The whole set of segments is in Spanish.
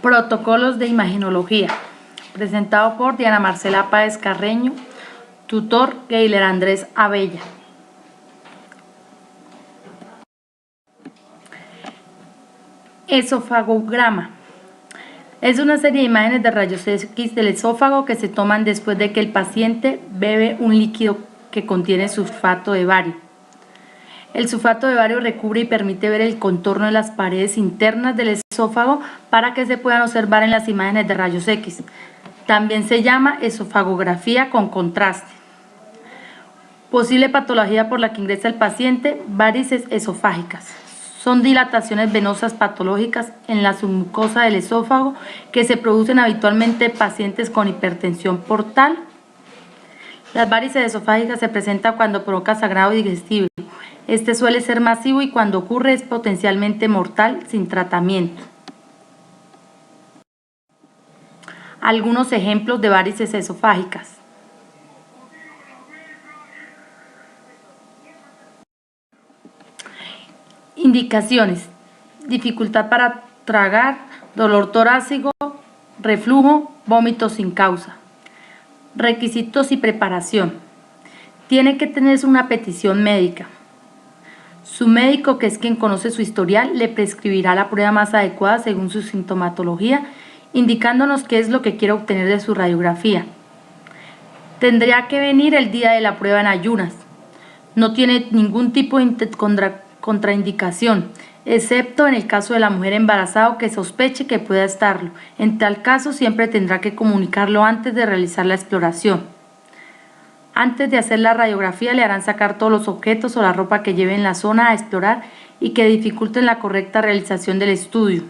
Protocolos de Imagenología, presentado por Diana Marcela Páez Carreño, tutor Geiler Andrés Abella. Esofagograma. Es una serie de imágenes de rayos X del esófago que se toman después de que el paciente bebe un líquido que contiene sulfato de bario. El sulfato de bario recubre y permite ver el contorno de las paredes internas del esófago para que se puedan observar en las imágenes de rayos X. También se llama esofagografía con contraste. Posible patología por la que ingresa el paciente: varices esofágicas. Son dilataciones venosas patológicas en la submucosa del esófago que se producen habitualmente en pacientes con hipertensión portal. Las varices esofágicas se presentan cuando provoca sangrado digestivo. Este suele ser masivo y cuando ocurre es potencialmente mortal sin tratamiento. Algunos ejemplos de varices esofágicas. Indicaciones: dificultad para tragar, dolor torácico, reflujo, vómito sin causa. Requisitos y preparación: tiene que tener una petición médica. Su médico, que es quien conoce su historial, le prescribirá la prueba más adecuada según su sintomatología, indicándonos qué es lo que quiere obtener de su radiografía. Tendría que venir el día de la prueba en ayunas. No tiene ningún tipo de contraindicación, excepto en el caso de la mujer embarazada o que sospeche que pueda estarlo. En tal caso, siempre tendrá que comunicarlo antes de realizar la exploración. Antes de hacer la radiografía le harán sacar todos los objetos o la ropa que lleve en la zona a explorar y que dificulten la correcta realización del estudio.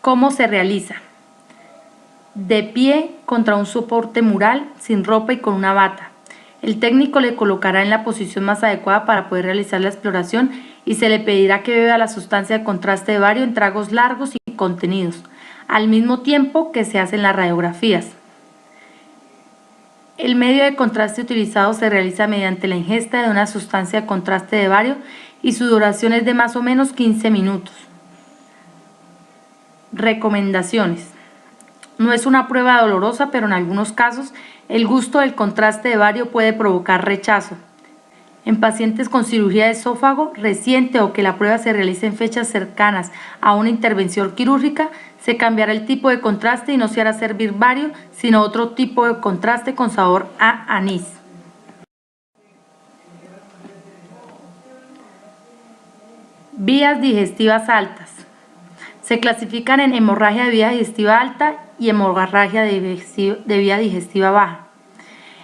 ¿Cómo se realiza? De pie contra un soporte mural, sin ropa y con una bata. El técnico le colocará en la posición más adecuada para poder realizar la exploración y se le pedirá que beba la sustancia de contraste de bario en tragos largos y contenidos, al mismo tiempo que se hacen las radiografías. El medio de contraste utilizado se realiza mediante la ingesta de una sustancia de contraste de bario y su duración es de más o menos 15 minutos. Recomendaciones: no es una prueba dolorosa, pero en algunos casos el gusto del contraste de bario puede provocar rechazo. En pacientes con cirugía de esófago reciente o que la prueba se realice en fechas cercanas a una intervención quirúrgica, se cambiará el tipo de contraste y no se hará servir bario, sino otro tipo de contraste con sabor a anís. Vías digestivas altas. Se clasifican en hemorragia de vía digestiva alta y hemorragia de vía digestiva baja.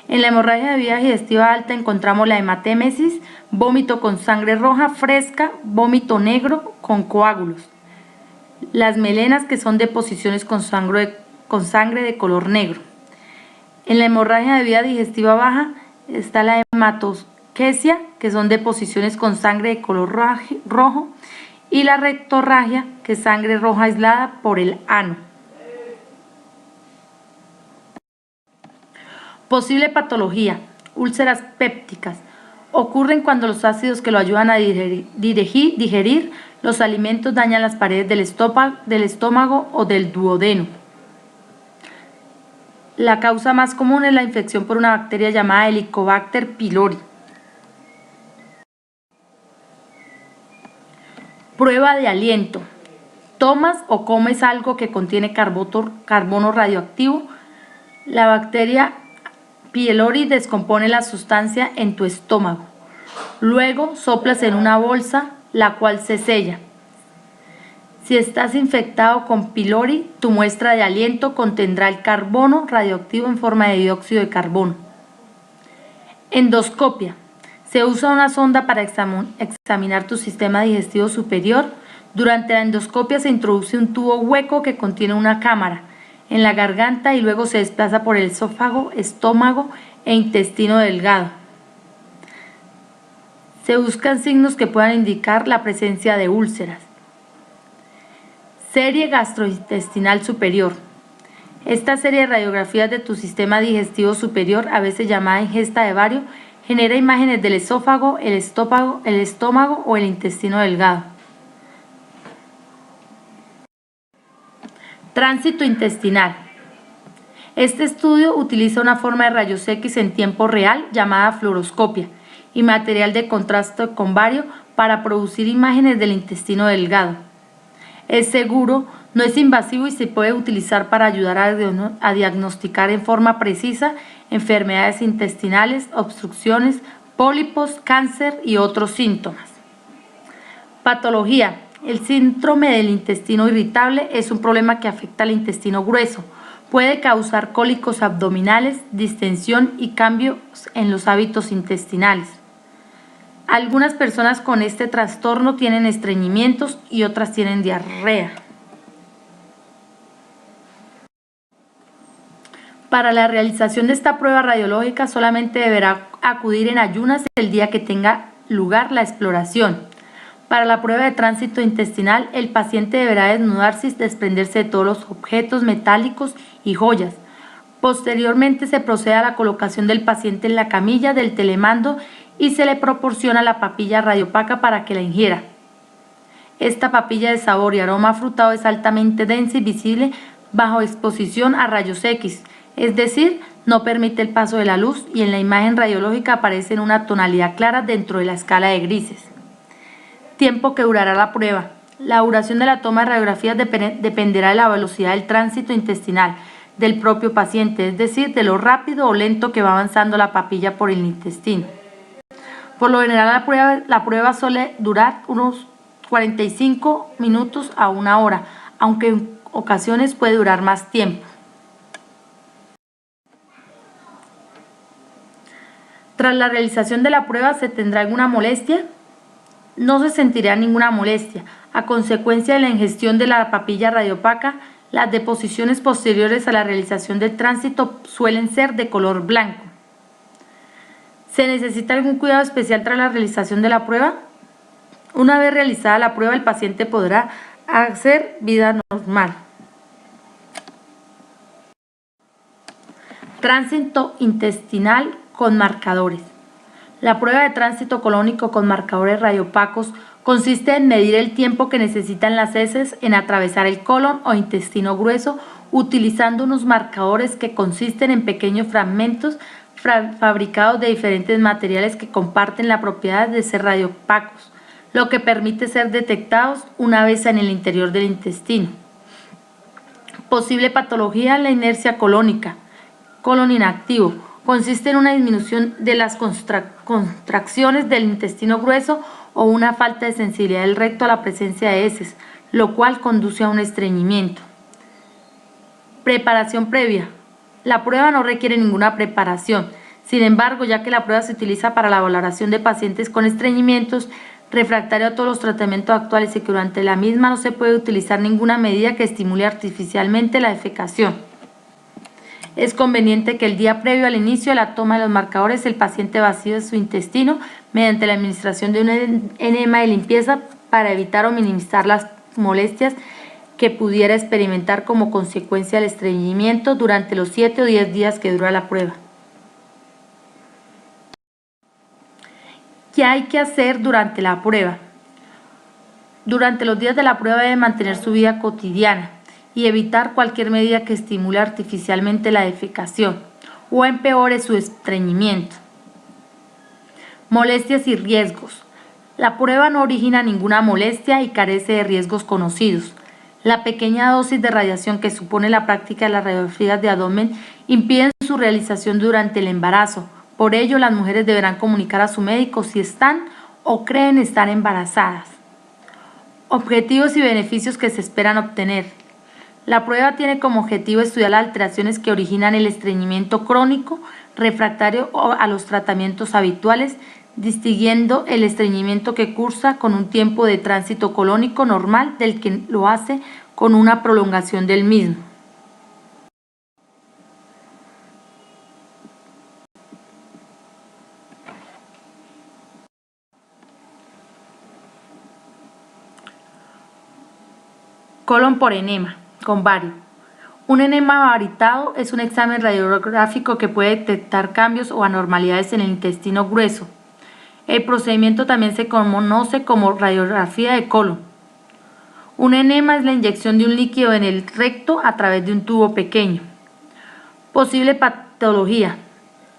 En la hemorragia de vía digestiva alta encontramos la hematémesis, vómito con sangre roja fresca, vómito negro con coágulos. Las melenas, que son deposiciones con sangre de color negro. En la hemorragia de vía digestiva baja está la hematoquesia, que son deposiciones con sangre de color rojo, y la rectorragia, que es sangre roja aislada por el ano. Posible patología: úlceras pépticas. Ocurren cuando los ácidos que lo ayudan a digerir los alimentos dañan las paredes del estómago o del duodeno. La causa más común es la infección por una bacteria llamada Helicobacter pylori. Prueba de aliento: tomas o comes algo que contiene carbono radioactivo. La bacteria pylori descompone la sustancia en tu estómago. Luego soplas en una bolsa, la cual se sella. Si estás infectado con pylori, tu muestra de aliento contendrá el carbono radioactivo en forma de dióxido de carbono. Endoscopia: se usa una sonda para examinar tu sistema digestivo superior. Durante la endoscopia se introduce un tubo hueco que contiene una cámara en la garganta y luego se desplaza por el esófago, estómago e intestino delgado. Se buscan signos que puedan indicar la presencia de úlceras. Serie gastrointestinal superior. Esta serie de radiografías de tu sistema digestivo superior, a veces llamada ingesta de bario, genera imágenes del esófago, el estómago o el intestino delgado. Tránsito intestinal. Este estudio utiliza una forma de rayos X en tiempo real llamada fluoroscopia y material de contraste con bario para producir imágenes del intestino delgado. Es seguro, no es invasivo y se puede utilizar para ayudar a diagnosticar en forma precisa enfermedades intestinales, obstrucciones, pólipos, cáncer y otros síntomas. Patología. El síndrome del intestino irritable es un problema que afecta al intestino grueso. Puede causar cólicos abdominales, distensión y cambios en los hábitos intestinales. Algunas personas con este trastorno tienen estreñimientos y otras tienen diarrea. Para la realización de esta prueba radiológica solamente deberá acudir en ayunas el día que tenga lugar la exploración. Para la prueba de tránsito intestinal, el paciente deberá desnudarse y desprenderse de todos los objetos metálicos y joyas. Posteriormente se procede a la colocación del paciente en la camilla del telemando y se le proporciona la papilla radiopaca para que la ingiera. Esta papilla de sabor y aroma afrutado es altamente densa y visible bajo exposición a rayos X, es decir, no permite el paso de la luz y en la imagen radiológica aparece en una tonalidad clara dentro de la escala de grises. Tiempo que durará la prueba. La duración de la toma de radiografías dependerá de la velocidad del tránsito intestinal del propio paciente, es decir, de lo rápido o lento que va avanzando la papilla por el intestino. Por lo general la prueba suele durar unos 45 minutos a 1 hora, aunque en ocasiones puede durar más tiempo. Tras la realización de la prueba, ¿se tendrá alguna molestia? No se sentirá ninguna molestia. A consecuencia de la ingestión de la papilla radiopaca, las deposiciones posteriores a la realización del tránsito suelen ser de color blanco. ¿Se necesita algún cuidado especial tras la realización de la prueba? Una vez realizada la prueba, el paciente podrá hacer vida normal. Tránsito intestinal con marcadores. La prueba de tránsito colónico con marcadores radiopacos consiste en medir el tiempo que necesitan las heces en atravesar el colon o intestino grueso utilizando unos marcadores que consisten en pequeños fragmentos fabricados de diferentes materiales que comparten la propiedad de ser radiopacos, lo que permite ser detectados una vez en el interior del intestino. Posible patología: la inercia colónica. Colon inactivo. Consiste en una disminución de las contracciones del intestino grueso o una falta de sensibilidad del recto a la presencia de heces, lo cual conduce a un estreñimiento. Preparación previa. La prueba no requiere ninguna preparación. Sin embargo, ya que la prueba se utiliza para la valoración de pacientes con estreñimientos, refractario a todos los tratamientos actuales y que durante la misma no se puede utilizar ninguna medida que estimule artificialmente la defecación. Es conveniente que el día previo al inicio de la toma de los marcadores el paciente vacíe su intestino mediante la administración de un enema de limpieza para evitar o minimizar las molestias que pudiera experimentar como consecuencia del estreñimiento durante los 7 o 10 días que dura la prueba. ¿Qué hay que hacer durante la prueba? Durante los días de la prueba debe mantener su vida cotidiana y evitar cualquier medida que estimule artificialmente la defecación o empeore su estreñimiento. Molestias y riesgos. La prueba no origina ninguna molestia y carece de riesgos conocidos. La pequeña dosis de radiación que supone la práctica de las radiografías de abdomen impiden su realización durante el embarazo. Por ello, las mujeres deberán comunicar a su médico si están o creen estar embarazadas. Objetivos y beneficios que se esperan obtener. La prueba tiene como objetivo estudiar las alteraciones que originan el estreñimiento crónico refractario a los tratamientos habituales, distinguiendo el estreñimiento que cursa con un tiempo de tránsito colónico normal del que lo hace con una prolongación del mismo. Colon por enema con bario. Un enema baritado es un examen radiográfico que puede detectar cambios o anormalidades en el intestino grueso. El procedimiento también se conoce como radiografía de colon. Un enema es la inyección de un líquido en el recto a través de un tubo pequeño. Posible patología.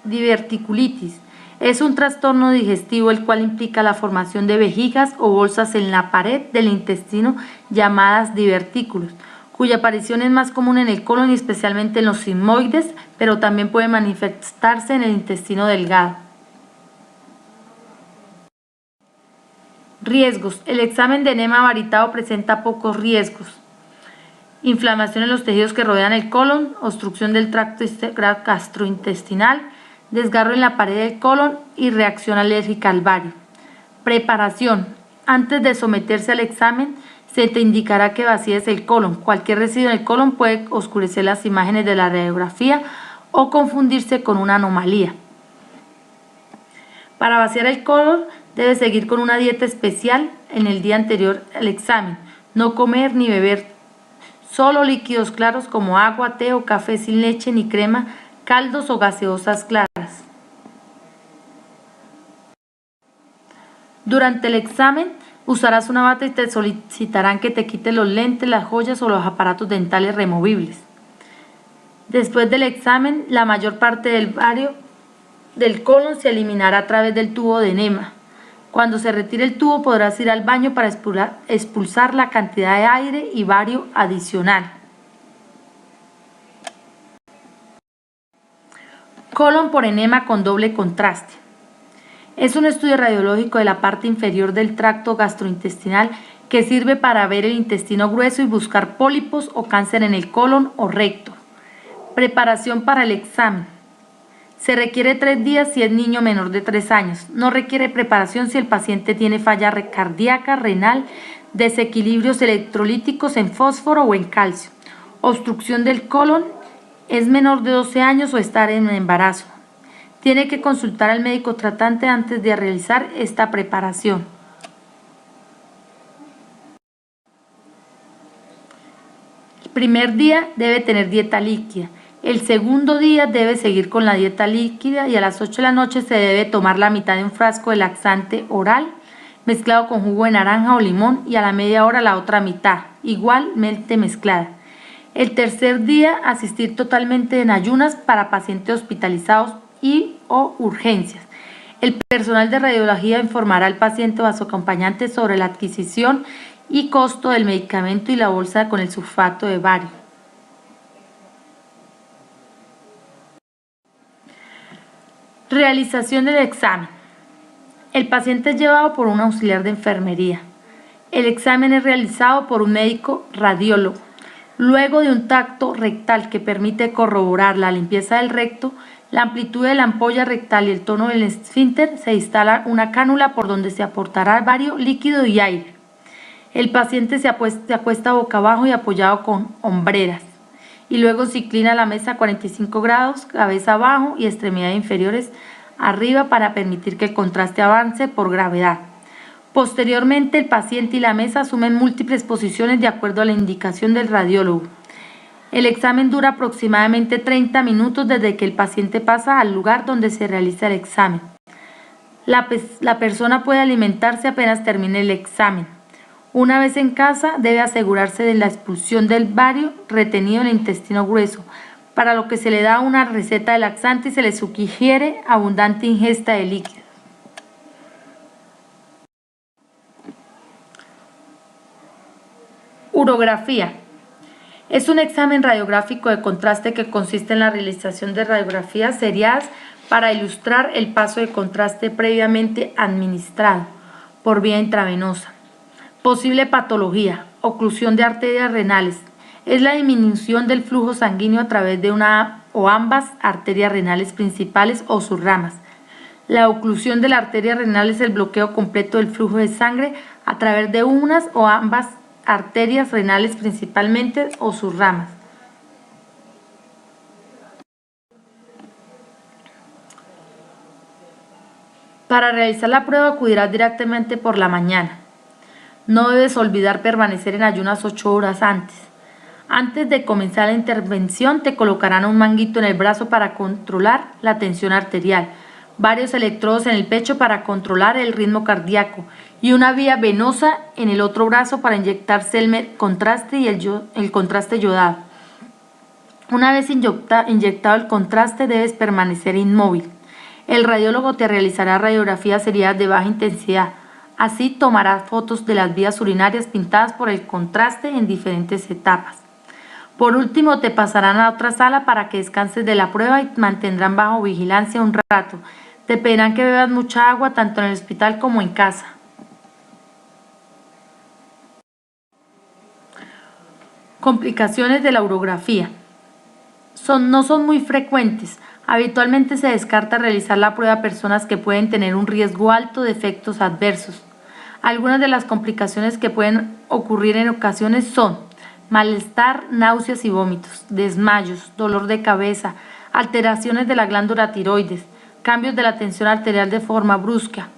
Diverticulitis. Es un trastorno digestivo el cual implica la formación de vejigas o bolsas en la pared del intestino llamadas divertículos, cuya aparición es más común en el colon y especialmente en los sigmoides, pero también puede manifestarse en el intestino delgado. Riesgos. El examen de enema varitado presenta pocos riesgos. Inflamación en los tejidos que rodean el colon, obstrucción del tracto gastrointestinal, desgarro en la pared del colon y reacción alérgica al bario. Preparación. Antes de someterse al examen, se te indicará que vacíes el colon. Cualquier residuo en el colon puede oscurecer las imágenes de la radiografía o confundirse con una anomalía. Para vaciar el colon, debes seguir con una dieta especial en el día anterior al examen. No comer ni beber solo líquidos claros como agua, té o café sin leche ni crema, caldos o gaseosas claras. Durante el examen usarás una bata y te solicitarán que te quites los lentes, las joyas o los aparatos dentales removibles. Después del examen, la mayor parte del bario del colon se eliminará a través del tubo de enema. Cuando se retire el tubo podrás ir al baño para expulsar la cantidad de aire y bario adicional. Colon por enema con doble contraste. Es un estudio radiológico de la parte inferior del tracto gastrointestinal que sirve para ver el intestino grueso y buscar pólipos o cáncer en el colon o recto. Preparación para el examen. Se requiere 3 días si es niño menor de 3 años. No requiere preparación si el paciente tiene falla cardíaca, renal, desequilibrios electrolíticos en fósforo o en calcio, obstrucción del colon, es menor de 12 años o estar en embarazo. Tiene que consultar al médico tratante antes de realizar esta preparación. El primer día debe tener dieta líquida. El segundo día debe seguir con la dieta líquida y a las 8 de la noche se debe tomar la mitad de un frasco de laxante oral mezclado con jugo de naranja o limón y a la media hora la otra mitad, igualmente mezclada. El tercer día asistir totalmente en ayunas para pacientes hospitalizados y o urgencias. El personal de radiología informará al paciente o a su acompañante sobre la adquisición y costo del medicamento y la bolsa con el sulfato de bario. Realización del examen. El paciente es llevado por un auxiliar de enfermería. El examen es realizado por un médico radiólogo. Luego de un tacto rectal que permite corroborar la limpieza del recto, la amplitud de la ampolla rectal y el tono del esfínter, se instala una cánula por donde se aportará bario, líquido y aire. El paciente se acuesta boca abajo y apoyado con hombreras. Y luego se inclina la mesa a 45 grados, cabeza abajo y extremidades inferiores arriba para permitir que el contraste avance por gravedad. Posteriormente, el paciente y la mesa asumen múltiples posiciones de acuerdo a la indicación del radiólogo. El examen dura aproximadamente 30 minutos desde que el paciente pasa al lugar donde se realiza el examen. La persona puede alimentarse apenas termine el examen. Una vez en casa, debe asegurarse de la expulsión del bario retenido en el intestino grueso, para lo que se le da una receta de laxante y se le sugiere abundante ingesta de líquidos. Urografía. Es un examen radiográfico de contraste que consiste en la realización de radiografías seriadas para ilustrar el paso de contraste previamente administrado por vía intravenosa. Posible patología, oclusión de arterias renales. Es la disminución del flujo sanguíneo a través de una o ambas arterias renales principales o sus ramas. La oclusión de la arteria renal es el bloqueo completo del flujo de sangre a través de unas o ambas arterias renales principalmente o sus ramas. Para realizar la prueba acudirás directamente por la mañana. No debes olvidar permanecer en ayunas 8 horas antes. Antes de comenzar la intervención te colocarán un manguito en el brazo para controlar la tensión arterial. varios electrodos en el pecho para controlar el ritmo cardíaco y una vía venosa en el otro brazo para inyectarse el contraste y el contraste yodado. Una vez inyectado el contraste, debes permanecer inmóvil. El radiólogo te realizará radiografías seriadas de baja intensidad. Así tomará fotos de las vías urinarias pintadas por el contraste en diferentes etapas. Por último, te pasarán a otra sala para que descanses de la prueba y mantendrán bajo vigilancia un rato. Te pedirán que bebas mucha agua tanto en el hospital como en casa. Complicaciones de la urografía. No son muy frecuentes. Habitualmente se descarta realizar la prueba a personas que pueden tener un riesgo alto de efectos adversos. Algunas de las complicaciones que pueden ocurrir en ocasiones son malestar, náuseas y vómitos, desmayos, dolor de cabeza, alteraciones de la glándula tiroides, cambios de la tensión arterial de forma brusca,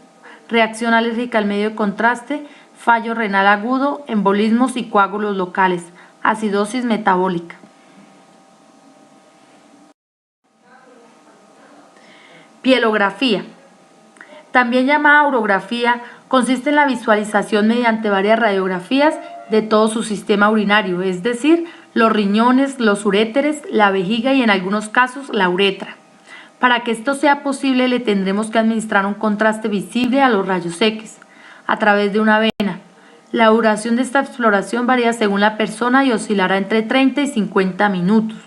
reacción alérgica al medio de contraste, fallo renal agudo, embolismos y coágulos locales, acidosis metabólica. Pielografía. También llamada urografía, consiste en la visualización mediante varias radiografías de todo su sistema urinario, es decir, los riñones, los uréteres, la vejiga y en algunos casos la uretra. Para que esto sea posible le tendremos que administrar un contraste visible a los rayos X a través de una vena. La duración de esta exploración varía según la persona y oscilará entre 30 y 50 minutos.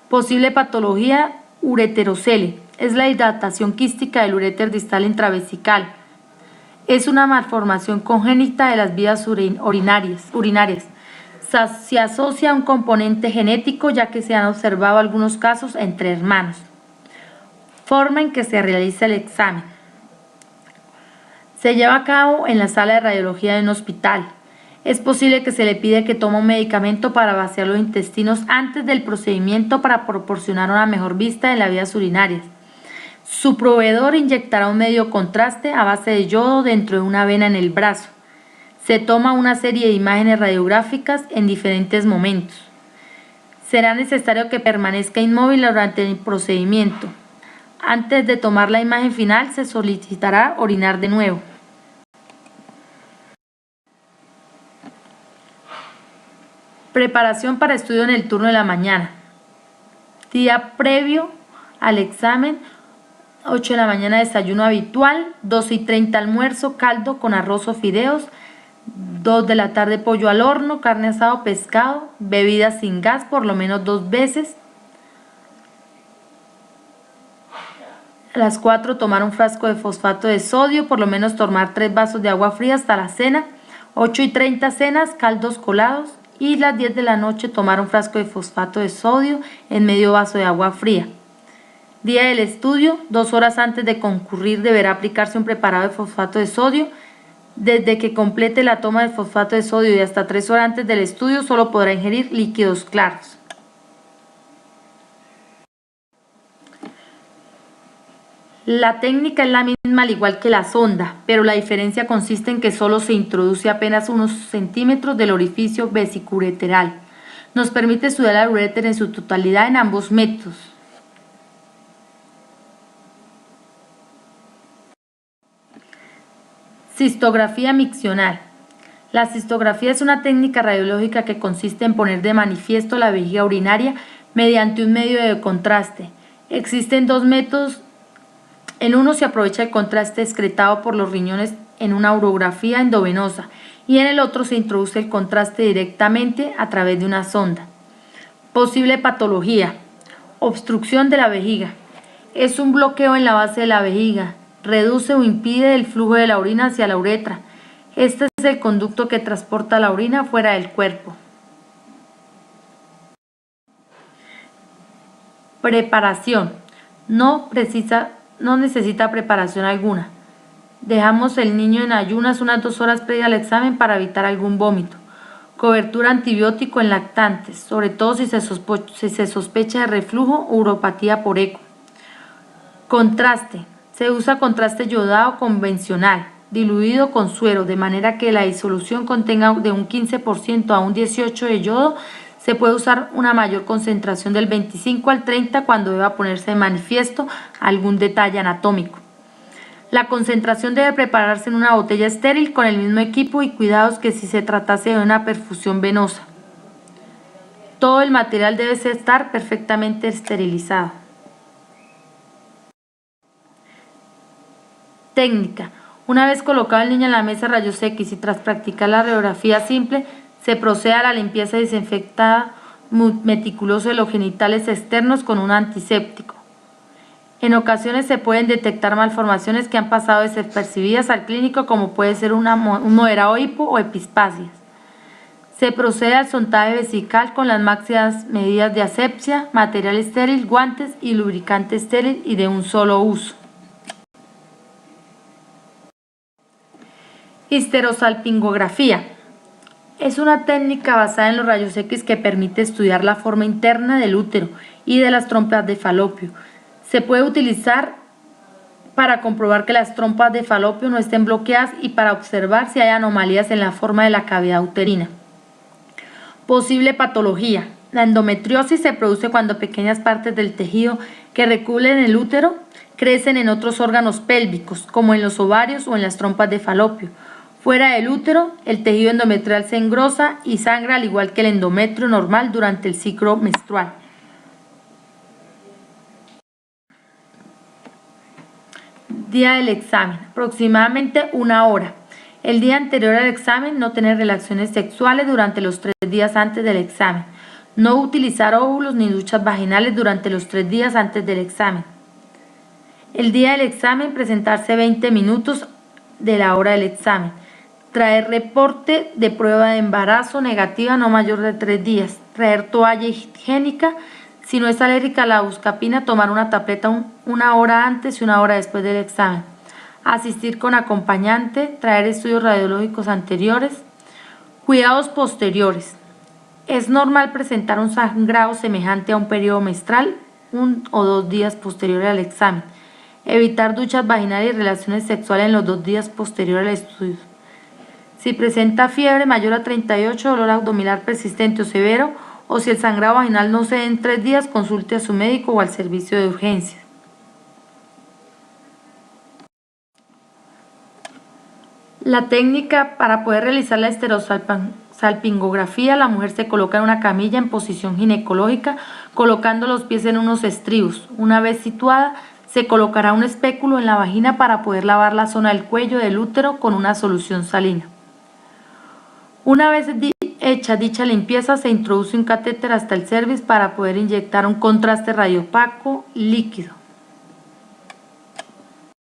Posible patología: ureterocele. Es la dilatación quística del uréter distal intravesical. Es una malformación congénita de las vías urinarias. Se asocia a un componente genético, ya que se han observado algunos casos entre hermanos. Forma en que se realiza el examen. Se lleva a cabo en la sala de radiología de un hospital. Es posible que se le pida que tome un medicamento para vaciar los intestinos antes del procedimiento para proporcionar una mejor vista en las vías urinarias. Su proveedor inyectará un medio contraste a base de yodo dentro de una vena en el brazo. Se toma una serie de imágenes radiográficas en diferentes momentos. Será necesario que permanezca inmóvil durante el procedimiento. Antes de tomar la imagen final, se solicitará orinar de nuevo. Preparación para estudio en el turno de la mañana. Día previo al examen: 8 de la mañana desayuno habitual, 12:30 almuerzo, caldo con arroz o fideos, 2 de la tarde pollo al horno, carne asada o pescado, bebidas sin gas por lo menos 2 veces. A las 4 tomar un frasco de fosfato de sodio, por lo menos tomar 3 vasos de agua fría hasta la cena. 8:30 cenas, caldos colados, y las 10 de la noche tomar un frasco de fosfato de sodio en medio vaso de agua fría. Día del estudio: 2 horas antes de concurrir deberá aplicarse un preparado de fosfato de sodio. Desde que complete la toma de fosfato de sodio y hasta 3 horas antes del estudio solo podrá ingerir líquidos claros. La técnica es la misma al igual que la sonda, pero la diferencia consiste en que solo se introduce apenas unos centímetros del orificio vesicureteral. Nos permite estudiar la ureter en su totalidad en ambos métodos. Cistografía miccional. La cistografía es una técnica radiológica que consiste en poner de manifiesto la vejiga urinaria mediante un medio de contraste. Existen 2 métodos. En uno se aprovecha el contraste excretado por los riñones en una urografía endovenosa y en el otro se introduce el contraste directamente a través de una sonda. Posible patología: obstrucción de la vejiga. Es un bloqueo en la base de la vejiga. Reduce o impide el flujo de la orina hacia la uretra. Este es el conducto que transporta la orina fuera del cuerpo. Preparación. No necesita preparación alguna. Dejamos el niño en ayunas unas 2 horas previa al examen para evitar algún vómito. Cobertura antibiótico en lactantes, sobre todo si se sospecha de reflujo o uropatía por eco. Contraste. Se usa contraste yodado convencional, diluido con suero, de manera que la disolución contenga de un 15% a un 18% de yodo. Se puede usar una mayor concentración del 25 al 30 cuando deba ponerse de manifiesto algún detalle anatómico. La concentración debe prepararse en una botella estéril con el mismo equipo y cuidados que si se tratase de una perfusión venosa. Todo el material debe estar perfectamente esterilizado. Técnica. Una vez colocado el niño en la mesa rayos X y tras practicar la radiografía simple, se procede a la limpieza desinfectada meticulosa de los genitales externos con un antiséptico. En ocasiones se pueden detectar malformaciones que han pasado desapercibidas al clínico, como puede ser un moderado hipo o epispasias. Se procede al sondaje vesical con las máximas medidas de asepsia, material estéril, guantes y lubricante estéril y de un solo uso. Histerosalpingografía. Es una técnica basada en los rayos X que permite estudiar la forma interna del útero y de las trompas de falopio. Se puede utilizar para comprobar que las trompas de falopio no estén bloqueadas y para observar si hay anomalías en la forma de la cavidad uterina. Posible patología. La endometriosis se produce cuando pequeñas partes del tejido que recubren el útero crecen en otros órganos pélvicos, como en los ovarios o en las trompas de falopio. Fuera del útero, el tejido endometrial se engrosa y sangra al igual que el endometrio normal durante el ciclo menstrual. Día del examen, aproximadamente 1 hora. El día anterior al examen, no tener relaciones sexuales durante los 3 días antes del examen. No utilizar óvulos ni duchas vaginales durante los 3 días antes del examen. El día del examen, presentarse 20 minutos de la hora del examen. Traer reporte de prueba de embarazo negativa no mayor de 3 días. Traer toalla higiénica. Si no es alérgica a la buscapina, tomar una tableta 1 hora antes y 1 hora después del examen. Asistir con acompañante. Traer estudios radiológicos anteriores. Cuidados posteriores. Es normal presentar un sangrado semejante a un periodo menstrual 1 o 2 días posterior al examen. Evitar duchas vaginales y relaciones sexuales en los 2 días posteriores al estudio. Si presenta fiebre mayor a 38, dolor abdominal persistente o severo, o si el sangrado vaginal no cede en 3 días, consulte a su médico o al servicio de urgencias. La técnica para poder realizar la histerosalpingografía: la mujer se coloca en una camilla en posición ginecológica, colocando los pies en unos estribos. Una vez situada, se colocará un espéculo en la vagina para poder lavar la zona del cuello del útero con una solución salina. Una vez hecha dicha limpieza, se introduce un catéter hasta el cervix para poder inyectar un contraste radiopaco líquido.